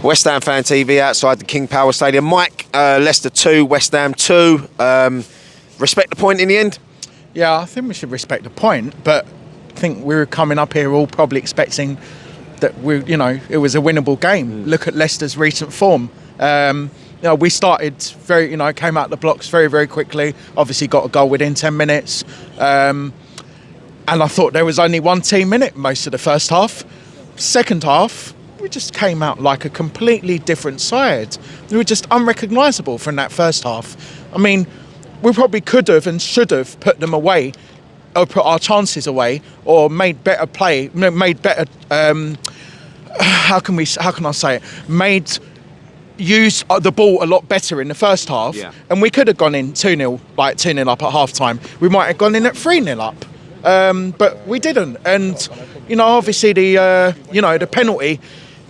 West Ham Fan TV outside the King Power Stadium. Mike, Leicester 2, West Ham 2. Respect the point in the end? Yeah, I think we should respect the point, but I think we were coming up here all probably expecting that it was a winnable game. Look at Leicester's recent form. We started came out the blocks very, very quickly. Obviously got a goal within 10 minutes. And I thought there was only one team in it most of the first half. Second half, we just came out like a completely different side. We were just unrecognisable from that first half. I mean, we probably could have and should have put them away, or put our chances away, or made better play, made better. How can I say it? Made use the ball a lot better in the first half, and we could have gone in 2-0, like 2-0 up at half time. We might have gone in at 3-0 up, but we didn't. And obviously the penalty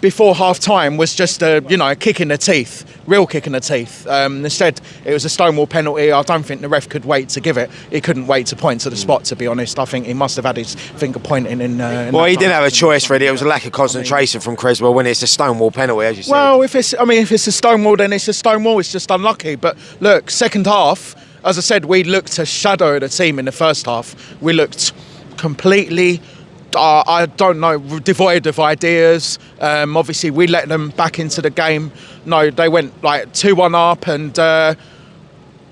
before half time was just a kick in the teeth, real kick in the teeth. Instead, it was a Stonewall penalty. I don't think the ref could wait to give it. He couldn't wait to point to the spot, to be honest. I think he must have had his finger pointing in. Well, he didn't have a choice, really. It was a lack of concentration from Creswell when it's a Stonewall penalty, as you said. Well, if it's a Stonewall, then it's a Stonewall. It's just unlucky. But look, second half, as I said, we looked to shadow the team in the first half. We looked completely, I don't know, devoid of ideas. Obviously, we let them back into the game. No, they went like 2-1 up, and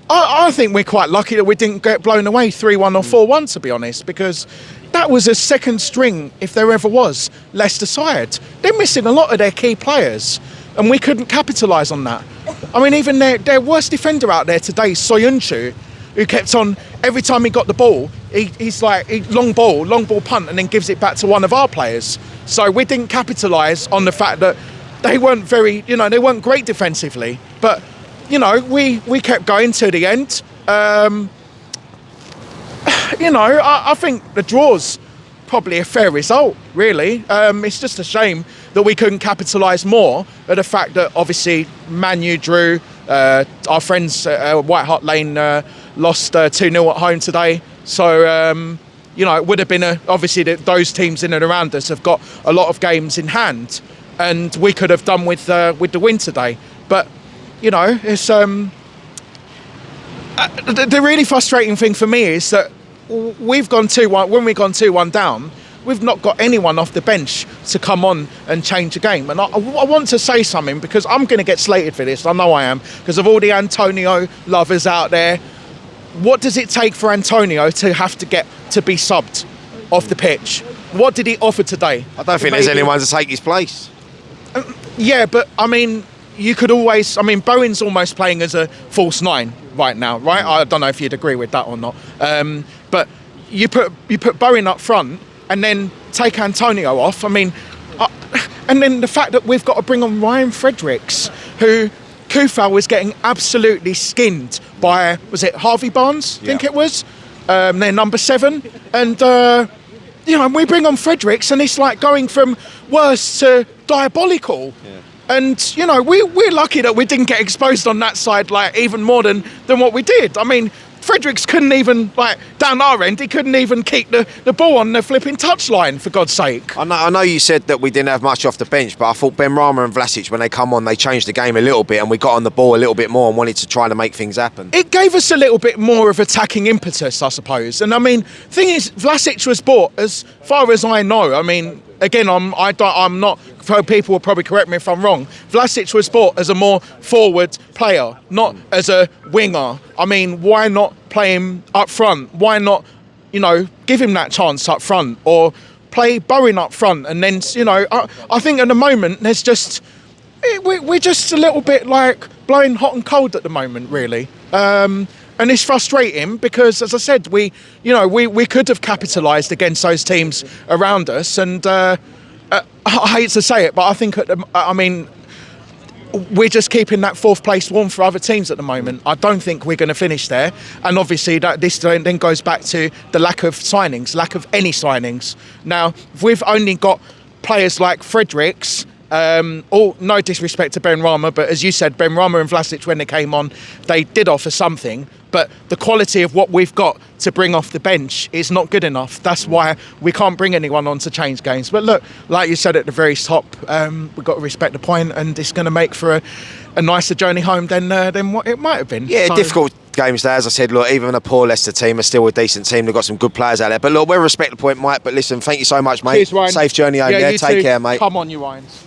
I think we're quite lucky that we didn't get blown away 3-1 or 4-1, to be honest, because that was a second string, if there ever was, Leicester side. They're missing a lot of their key players, and we couldn't capitalise on that. I mean, even their worst defender out there today, Soyuncu, who kept on, every time he got the ball, he's like, long ball punt, and then gives it back to one of our players. So we didn't capitalise on the fact that they weren't they weren't great defensively. But, we kept going to the end. I think the draw's probably a fair result, really. It's just a shame that we couldn't capitalise more at the fact that, obviously, Man U drew. Our friends at White Hart Lane lost 2-0 at home today. So, it would have been obviously those teams in and around us have got a lot of games in hand, and we could have done with the win today. But, it's the really frustrating thing for me is that we've gone 2-1. When we've gone 2-1 down, we've not got anyone off the bench to come on and change the game. And I want to say something, because I'm going to get slated for this. I know I am, because of all the Antonio lovers out there. What does it take for Antonio to have to get to be subbed off the pitch? What did he offer today? I don't think there's anyone to take his place. Yeah, but I mean, you could always. I mean, Bowen's almost playing as a false 9 right now, right? I don't know if you'd agree with that or not. But you put Bowen up front and then take Antonio off. I mean, and then the fact that we've got to bring on Ryan Fredericks, who Kufal was getting absolutely skinned by, was it Harvey Barnes? I think it was. They're number 7. And, we bring on Fredericks, and it's like going from worse to diabolical. Yeah. And, we're lucky that we didn't get exposed on that side, like, even more than what we did. I mean, Fredericks couldn't even, like, down our end, he couldn't even keep the ball on the flipping touchline, for God's sake. I know you said that we didn't have much off the bench, but I thought Benrahma and Vlasic, when they come on, they changed the game a little bit, and we got on the ball a little bit more and wanted to try to make things happen. It gave us a little bit more of attacking impetus, I suppose. And, I mean, thing is, Vlasic was bought, as far as I know, I mean, again, I'm not. People will probably correct me if I'm wrong. Vlasic was bought as a more forward player, not as a winger. I mean, why not play him up front? Why not, give him that chance up front, or play Bowen up front? And then, I think at the moment there's just we're just a little bit like blowing hot and cold at the moment, really. And it's frustrating because, as I said, we could have capitalised against those teams around us, and I hate to say it, but I think we're just keeping that 4th place warm for other teams at the moment. I don't think we're going to finish there, and obviously this then goes back to the lack of signings, lack of any signings. Now, if we've only got players like Fredericks All no disrespect to Ben Rama, but as you said, Ben Rama and Vlasic, when they came on, they did offer something. But the quality of what we've got to bring off the bench is not good enough. That's why we can't bring anyone on to change games. But look, like you said at the very top, we've got to respect the point, and it's going to make for a nicer journey home than what it might have been. Yeah, difficult games there. As I said, look, even a poor Leicester team are still a decent team. They've got some good players out there. But look, we'll respect the point, Mike. But listen, thank you so much, mate. Cheers, Ryan. Safe journey home. Yeah, you take too. care, mate. Come on, you Ryans.